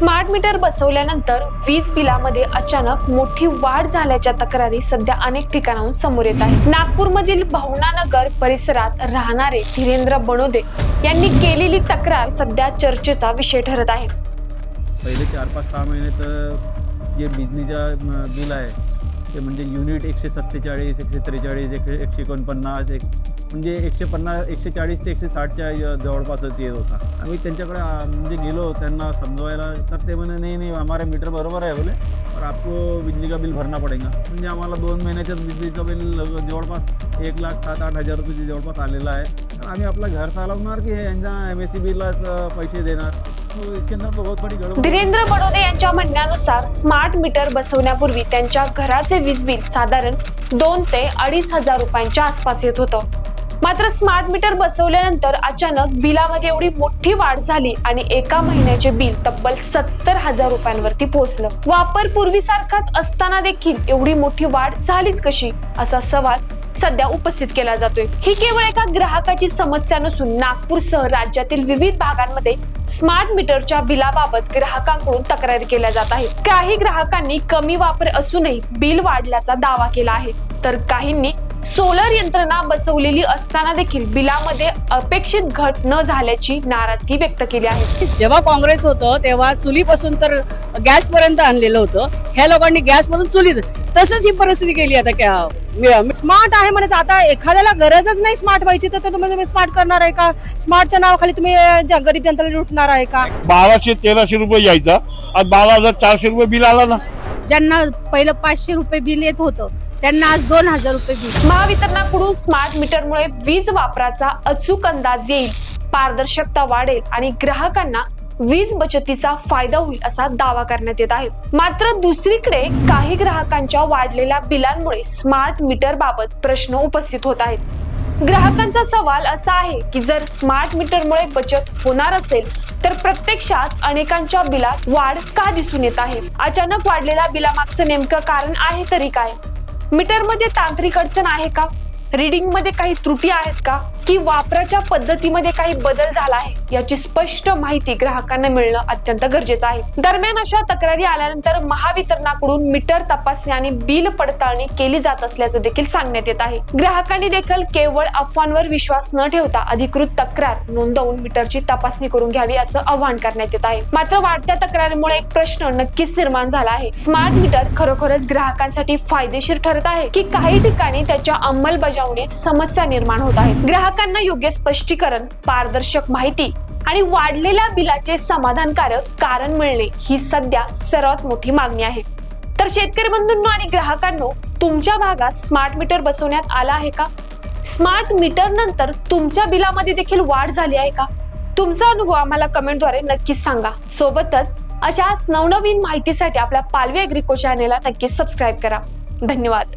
Smart meter बसवल्यानंतर वीज बिलामध्ये अचानक मोठी वाढ झाल्याच्या तक्रारी सध्या अनेक ठिकाणाहून समोर येत आहेत। नागपूरमधील भावनानगर परिसरात राहणारे धीरेंद्र बनोदे यांनी केलेली तक्रार सध्या चर्चेचा विषय ठरत आहे। पहिले 4-5-6 महिने तर जे बिजलीचा बिल आहे ते म्हणजे युनिट 147, 143, 149 म्हणजे 150, 140 ते 160च्या जवळपासच येत होता। आम्ही त्यांच्याकडे म्हणजे गेलो त्यांना समजवायला, तर ते म्हणे नाही हमारे मीटर बरोबर आहे बोले, और आपको बिजली का बिल भरना पडेगा। म्हणजे आम्हाला 2 महिन्याच्याच बिजलीचं बिल जवळपास 1,07,000-8,000 रुपये जवळपास आलेलं आहे। तर आम्ही आपलं घर चालवणार की हे यांच्या MSEBीलाच पैसे देणार? इसके अंदर बहुत बड़ी गड़बड़। धीरेंद्र बनोदे यांच्या म्हणण्यानुसार स्मार्ट मीटर बसवण्यापूर्वी त्यांच्या घराचे वीज बिल साधारण 2 ते 2,500 रुपयांच्या आसपास येत होतं। मात्र स्मार्ट मीटर बसवल्यानंतर अचानक बिलामध्ये एवढी मोठी वाढ झाली आणि एका महिन्याचे बिल तब्बल 70,000 रुपयांवरती पोहोचलं। वापर पूर्वीसारखाच असताना देखील एवढी मोठी वाढ झालीच कशी, असा सवाल सध्या उपस्थित केला जातोय। ही केवळ एका ग्राहकाची समस्या नसून नागपूरसह राज्यातील विविध भागांमध्ये स्मार्ट मीटरच्या बिलाबाबत ग्राहकांकडून तक्रारी केल्या जात आहेत। काही ग्राहकांनी कमी वापर असूनही बिल वाढल्याचा दावा केला आहे, तर काहींनी सोलर यंत्रणा बसवलेली असताना देखील बिलामध्ये अपेक्षित घट न झाल्याची नाराजगी व्यक्त केली आहे। जेव्हा काँग्रेस होतं तेव्हा चुलीपासून तर गॅस पर्यंत आणलेलं होतं, ह्या लोकांनी गॅस मधून चुलीत, तसंच ही परिस्थिती केली आता क्या स्मार्ट आहे म्हणायचं। आता एखाद्याला गरजच नाही स्मार्ट व्हायची तर तुम्ही स्मार्ट करणार आहे का? स्मार्टच्या नावाखाली तुम्ही गरीब जनतेला लुटणार आहे का? 1200-1300 रुपये यायचा, आज 12,400 रुपये बिल आला ना। ज्यांना पहिलं 500 रुपये बिल येत होतं त्यांना आज 2,000 रुपये बिल। महावितरणाकडून स्मार्ट मीटरमुळे वीज वापराचा अचूक अंदाज येईल, पारदर्शकता वाढेल आणि ग्राहकांना वीज बचतीचा फायदा होईल असा दावा करण्यात येत आहे। मात्र दुसरीकडे काही ग्राहकांच्या वाढलेल्या बिलांमुळे स्मार्ट मीटर बाबत प्रश्न उपस्थित होत आहेत। ग्राहकांचा सवाल असा आहे की जर स्मार्ट मीटरमुळे बचत होणार असेल तर प्रत्यक्षात अनेकांच्या बिलात वाढ का दिसून येत आहे? अचानक वाढलेल्या बिलामागचं नेमकं कारण आहे तरी काय? मीटरमध्ये तांत्रिक अडचण आहे का? रीडिंग मध्ये काही त्रुटी आहेत का, की वापराच्या पद्धतीमध्ये काही बदल झाला आहे? याची स्पष्ट माहिती ग्राहकांना मिळणं अत्यंत गरजेचं आहे। दरम्यान अशा तक्रारी आल्यानंतर महावितरणाकडून मीटर तपासणी आणि बिल पडताळणी केली जात असल्याचं देखील सांगण्यात येत आहे। ग्राहकांनी देखील केवळ अफवांवर विश्वास न ठेवता अधिकृत तक्रार नोंदवून मीटरची तपासणी करून घ्यावी असं आवाहन करण्यात येत आहे। मात्र वाढत्या तक्रारीमुळे एक प्रश्न नक्कीच निर्माण झाला आहे, स्मार्ट मीटर खरोखरच ग्राहकांसाठी फायदेशीर ठरत आहे की काही ठिकाणी त्याच्या अंमलबजावणीत समस्या निर्माण होत आहेत? ग्राहकांना योग्य स्पष्टीकरण, पारदर्शक माहिती आणि वाढलेल्या बिलाचे समाधानकारक कारण मिळणे ही सध्या सर्वात मोठी मागणी आहे। तर शेतकरी बंधूंनो आणि ग्राहकांनो, तुमच्या भागात स्मार्ट मीटर बसवण्यात आला आहे का? स्मार्ट मीटर नंतर तुमच्या बिलामध्ये देखील वाढ झाली आहे का? तुमचा अनुभव आम्हाला कमेंटद्वारे नक्कीच सांगा। सोबतच अशाच नवनवीन माहितीसाठी आपल्या पालवी ॲग्रिको चॅनेलला नक्कीच सबस्क्राईब करा। धन्यवाद।